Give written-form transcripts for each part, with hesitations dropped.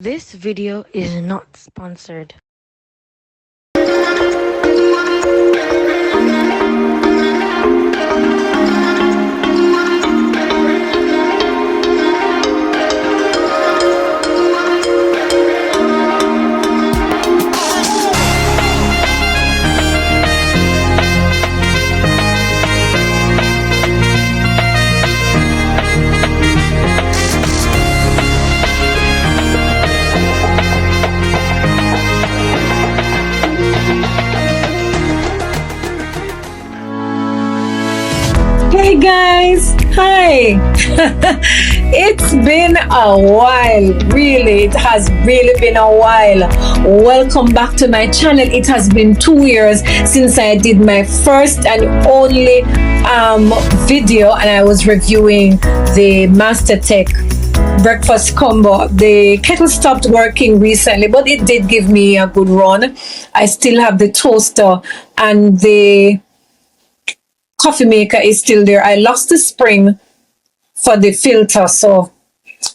This video is not sponsored. Hey guys, hi. It's been a while, really. It has really been a while. Welcome back to my channel. It has been 2 years since I did my first and only video, and I was reviewing the Master Tech breakfast combo. The kettle stopped working recently, but it did give me a good run. I still have the toaster, and the coffee maker is still there. I lost the spring for the filter,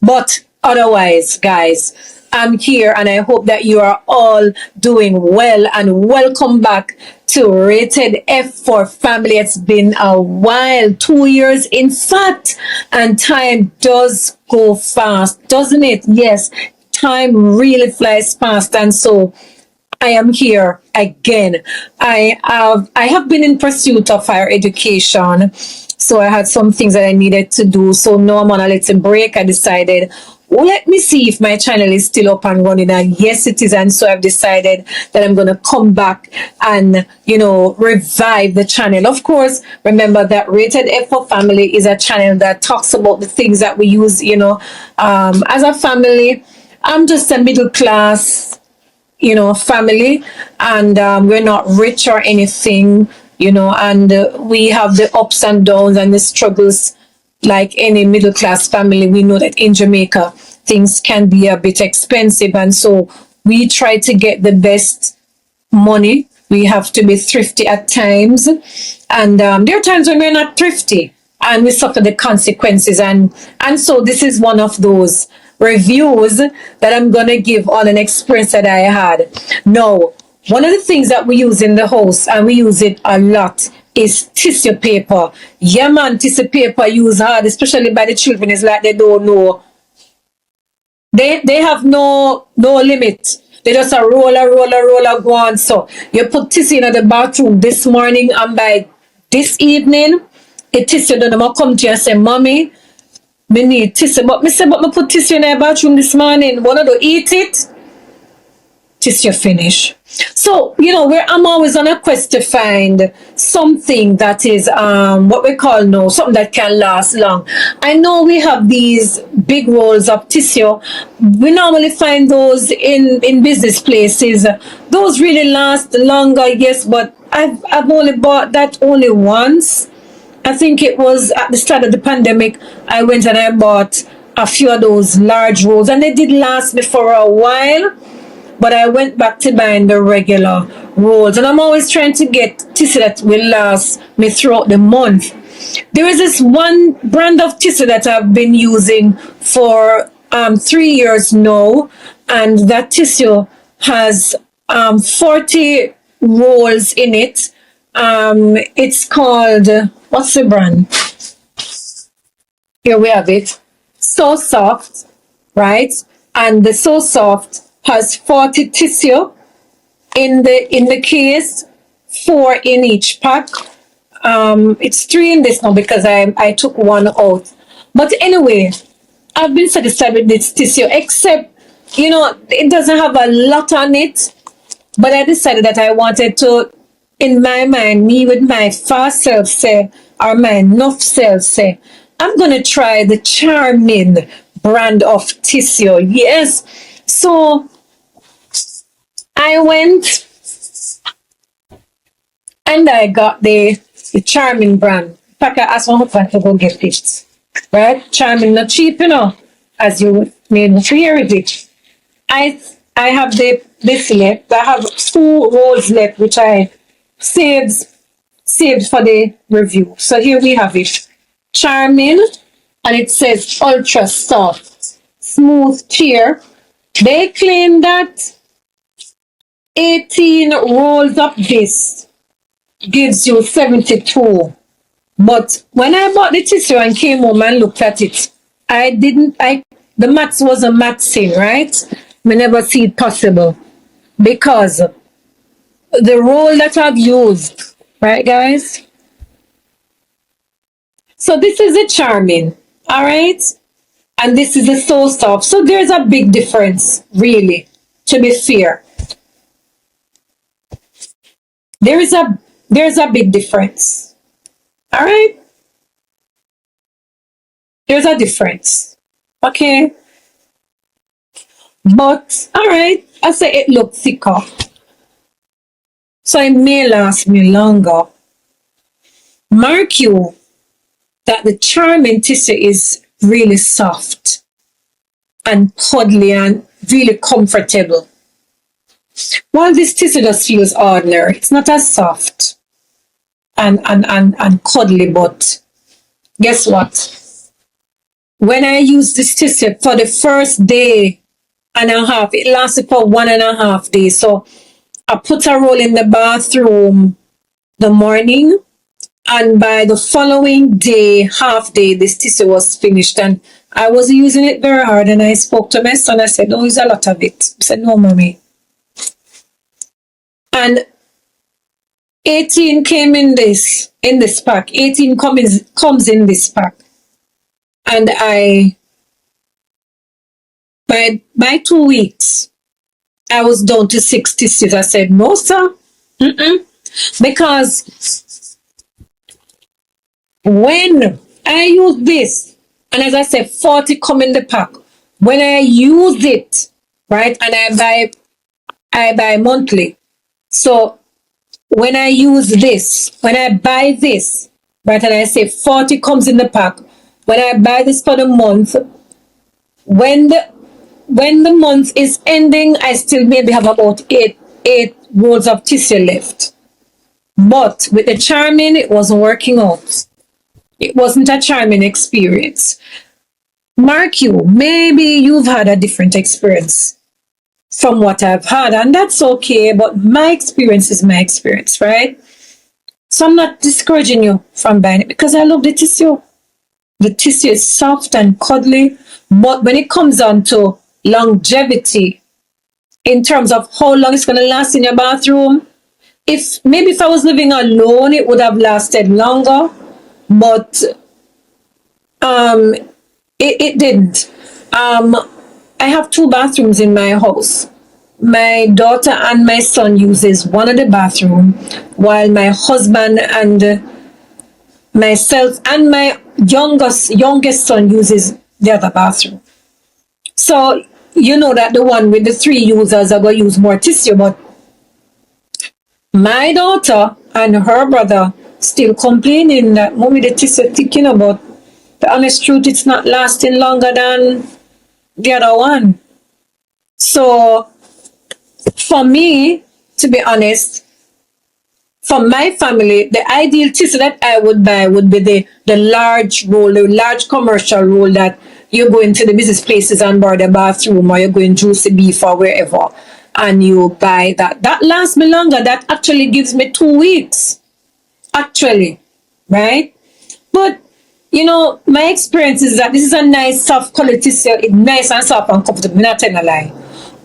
but otherwise, guys, I'm here, and I hope that you are all doing well, and welcome back to Rated F for Family. It's been a while, 2 years in fact, and time does go fast, doesn't it? Yes, time really flies fast, and so I am here again. I have been in pursuit of higher education, so I had some things that I needed to do. So now I'm on a little break. I decided, well, let me see if my channel is still up and running, and yes, it is. And so I've decided that I'm gonna come back and revive the channel. Of course, remember that Rated F for Family is a channel that talks about the things that we use. As a family, I'm just a middle class family, and we're not rich or anything, and we have the ups and downs and the struggles like any middle class family. We know that in Jamaica things can be a bit expensive, and so we try to get the best money. We have to be thrifty at times, and there are times when we're not thrifty and we suffer the consequences, and so this is one of those reviews that I'm gonna give on an experience that I had. Now, one of the things that we use in the house, and we use it a lot, is tissue paper. Yeah man, tissue paper used hard, especially by the children. It's like they don't know. They have no limit. They just a roller go on. So you put tissue in the bathroom this morning, and by this evening, the tissue don't come to you and say, Mommy, me need tissue, but me put tissue in the bathroom this morning. Wanna do eat it? Tissue finish. So I'm always on a quest to find something that is what we call now something that can last long. I know we have these big rolls of tissue. We normally find those in business places. Those really last longer, yes, but I've only bought that only once. I think it was at the start of the pandemic. I went and I bought a few of those large rolls, and they did last me for a while, but I went back to buying the regular rolls, and I'm always trying to get tissue that will last me throughout the month. There is this one brand of tissue that I've been using for 3 years now, and that tissue has 40 rolls in it. It's called, what's the brand? Here we have it. So Soft, right? And the So Soft has 40 tissue in the case, 4 in each pack. It's 3 in this now because I took one out. But anyway, I've been satisfied with this tissue, except it doesn't have a lot on it. But I decided that I wanted to, in my mind, me with my fast self say, or my enough self say, I'm gonna try the Charmin brand of tissue. Yes. So I went and I got the Charmin brand. In fact, I asked my husband to go get it. Right? Charmin not cheap, as you may hear it. I have this left. I have 2 rolls left, which I saved for the review. So here we have it. Charmin, and it says ultra soft, smooth tear, They claim that 18 rolls of this gives you 72. But when I bought the tissue and came home and looked at it, the maths wasn't mathsing, right? We never see it possible because the roll that I've used, right, guys? So this is a Charmin, all right? And this is a So Soft. So there's a big difference, really, to be fair. There's a big difference. All right? There's a difference. Okay? But all right, I say it looks thicker. So it may last me longer. Mark you that the Charmin tissue is really soft and cuddly and really comfortable. While this tissue just feels ordinary, it's not as soft and cuddly, but guess what? When I use this tissue for the first day and a half, it lasted for 1.5 days. So I put a roll in the bathroom the morning, and by the following day, half day, this tissue was finished. And I was using it very hard, and I spoke to my son. I said, "No, it's a lot of it." He said, "No, mommy." And 18 came in this pack. 18 comes in this pack. And by 2 weeks, I was down to 6 tissues. I said, "No, sir." Because when I use this, and as I said, 40 come in the pack. When I use it, right, and I buy monthly. So when I use this, when I buy this, right, and I say 40 comes in the pack, when I buy this for the month, when the month is ending, I still maybe have about eight rolls of tissue left. But with the Charmin, it wasn't working out. It wasn't a Charmin experience. Mark you, maybe you've had a different experience from what I've had, and that's okay, but my experience is my experience, right? So I'm not discouraging you from buying it because I love the tissue. The tissue is soft and cuddly, but when it comes on to longevity, in terms of how long it's going to last in your bathroom, if I was living alone, it would have lasted longer, but it didn't. I have 2 bathrooms in my house. My daughter and my son uses one of the bathroom, while my husband and myself and my youngest son uses the other bathroom. So you know that the one with the 3 users are going to use more tissue, but my daughter and her brother still complaining that, "Mommy, the tissue thick, but the honest truth, it's not lasting longer than the other one." So for me, to be honest, for my family, the ideal tissue that I would buy would be the large roll, the large commercial roll that you go into the business places and buy the bathroom, or you go in Juicy Beef or wherever, and you buy that. That lasts me longer. That actually gives me 2 weeks, actually, right? But my experience is that this is a nice soft quality tissue. It's nice and soft and comfortable. I'm not telling a lie.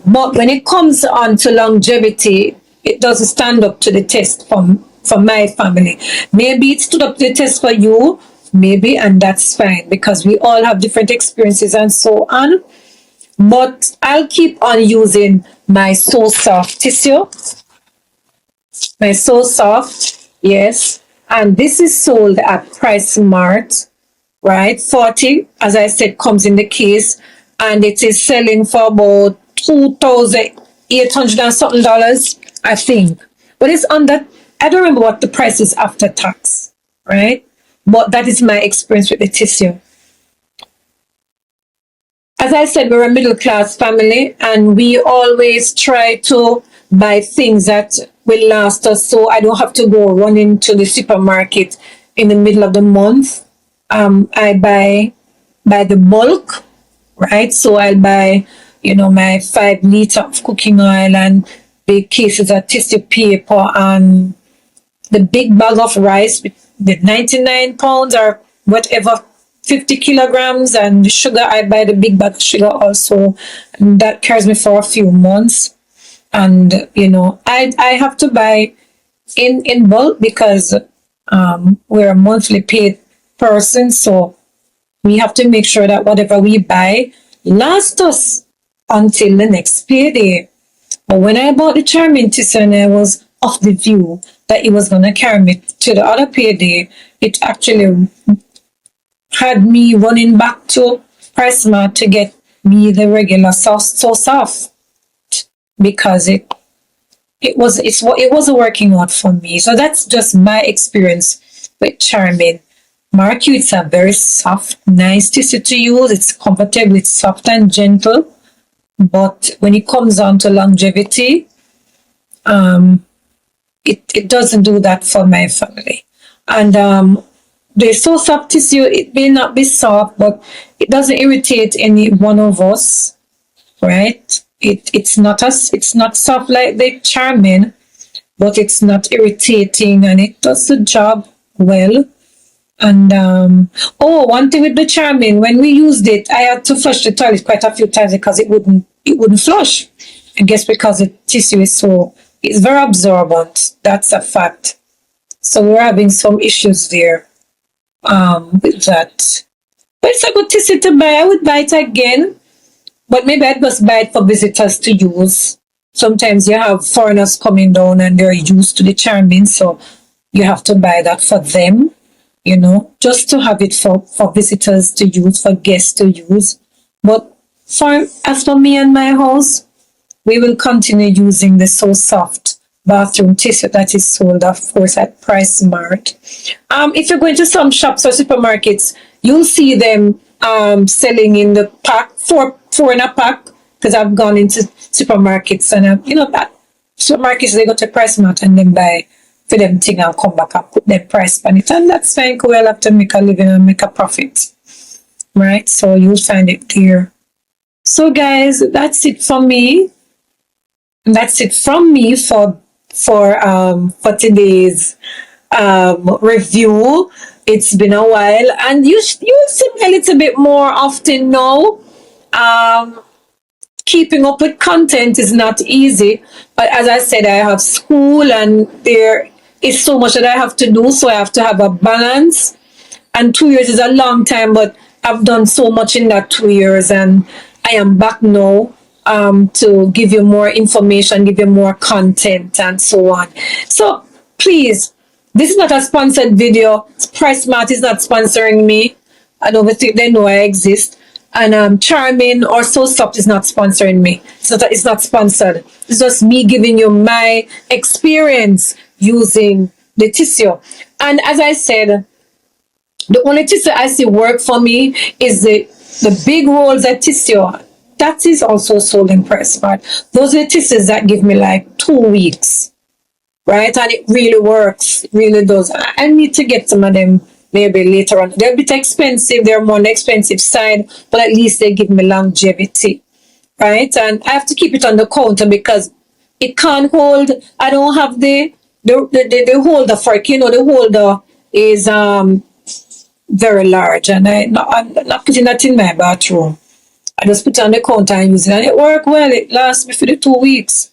But when it comes on to longevity, it doesn't stand up to the test for my family. Maybe it stood up to the test for you, maybe, and that's fine because we all have different experiences and so on. But I'll keep on using my So Soft tissue. My So Soft, yes. And this is sold at Price Smart, right? 40, as I said, comes in the case, and it is selling for about $2,800 and something dollars, I think. But it's under, I don't remember what the price is after tax, right? But that is my experience with the tissue. As I said, we're a middle class family, and we always try to buy things that will last us, so I don't have to go running to the supermarket in the middle of the month. I buy by the bulk, right? So I'll buy, my 5 liter of cooking oil and the cases of tissue paper and the big bag of rice with the 99 pounds or whatever, 50 kilograms, and the sugar. I buy the big bag of sugar also, and that carries me for a few months. And I have to buy in bulk because we're a monthly paid person, so we have to make sure that whatever we buy lasts us until the next payday. But when I bought the Charmin and I was of the view that it was going to carry me to the other payday, it actually had me running back to PriceMart to get me the regular so soft, because it wasn't working out for me. So that's just my experience with Charmin. It's a very soft, nice tissue to use. It's comfortable, it's soft and gentle. But when it comes on to longevity, it doesn't do that for my family. And the so soft tissue, it may not be soft, but it doesn't irritate any one of us, right? It's not soft like the Charmin, but it's not irritating, and it does the job well. And one thing with the Charmin, when we used it, I had to flush the toilet quite a few times because it wouldn't flush. I guess because the tissue it's very absorbent. That's a fact. So we're having some issues there with that. But it's a good tissue to buy. I would buy it again, but maybe I'd just buy it for visitors to use. Sometimes you have foreigners coming down and they're used to the Charmin, so you have to buy that for them, just to have it for visitors to use, for guests to use. But as for me and my house, we will continue using the So Soft bathroom tissue that is sold, of course, at PriceMart. If you're going to some shops or supermarkets, you'll see them selling in the pack, four in a pack, because I've gone into supermarkets and that supermarkets, they go to PriceMart and then buy for them thing and come back and put their price on it, and that's fine. We'll have to make a living and make a profit, right? So you'll find it there. So guys, that's it for me. That's it from me for today's review. It's been a while, and you'll see me a little bit more often now. Keeping up with content is not easy, but as I said, I have school and there is so much that I have to do, so I have to have a balance. And 2 years is a long time, but I've done so much in that 2 years, and I am back now to give you more information, give you more content, and so on. So please, this is not a sponsored video. PriceMart is not sponsoring me. I don't think they know I exist. And Charmin or So Soft is not sponsoring me. It's not sponsored. It's just me giving you my experience using the tissue. And as I said, the only tissue I see work for me is the big rolls of tissue. That is also sold in PriceMart. Those are the tissues that give me like 2 weeks, right? And it really works. It really does. I need to get some of them maybe later on. They're a bit expensive. They're more on the expensive side, but at least they give me longevity, right? And I have to keep it on the counter because it can't hold. I don't have the holder for it. The holder is very large, and I'm not putting that in my bathroom. I just put it on the counter and use it, and it worked well. It lasts me for the 2 weeks.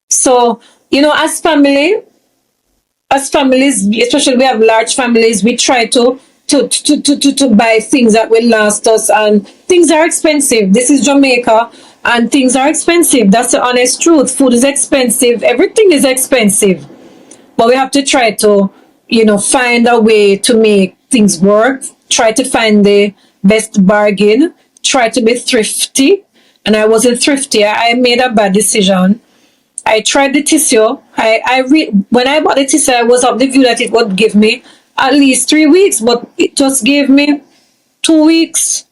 So, as families, especially we have large families, we try to buy things that will last us, and things are expensive. This is Jamaica, and things are expensive. That's the honest truth. Food is expensive. Everything is expensive. But we have to try to, find a way to make things work. Try to find the best bargain. Try to be thrifty. And I wasn't thrifty. I made a bad decision. I tried the tissue. When I bought the tissue, I was of the view that it would give me at least 3 weeks, but it just gave me 2 weeks.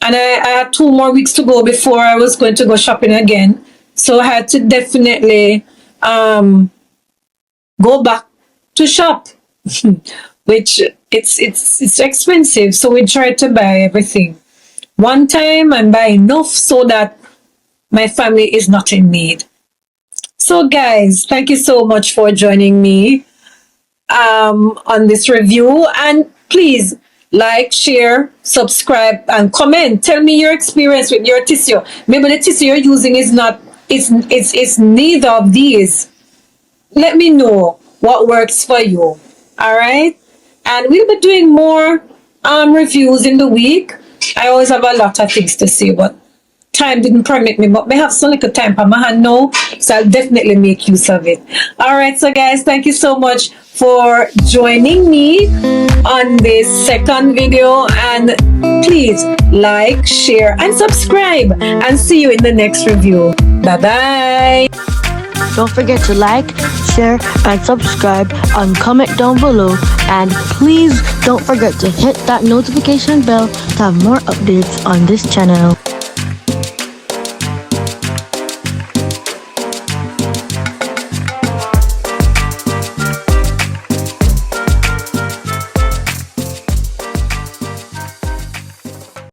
And I had 2 more weeks to go before I was going to go shopping again. So I had to definitely go back to shop, which it's expensive. So we tried to buy everything one time and buy enough so that my family is not in need. So guys, thank you so much for joining me on this review, and please like, share, subscribe, and comment. Tell me your experience with your tissue. Maybe the tissue you're using is not, it's neither of these. Let me know what works for you. All right, and we'll be doing more reviews in the week. I always have a lot of things to say, but time didn't permit me, but I have so little time on my hand now, so I'll definitely make use of it. All right, so guys, thank you so much for joining me on this second video, and please like, share, and subscribe, and see you in the next review. Bye bye. Don't forget to like, share, and subscribe, and comment down below. And please don't forget to hit that notification bell to have more updates on this channel.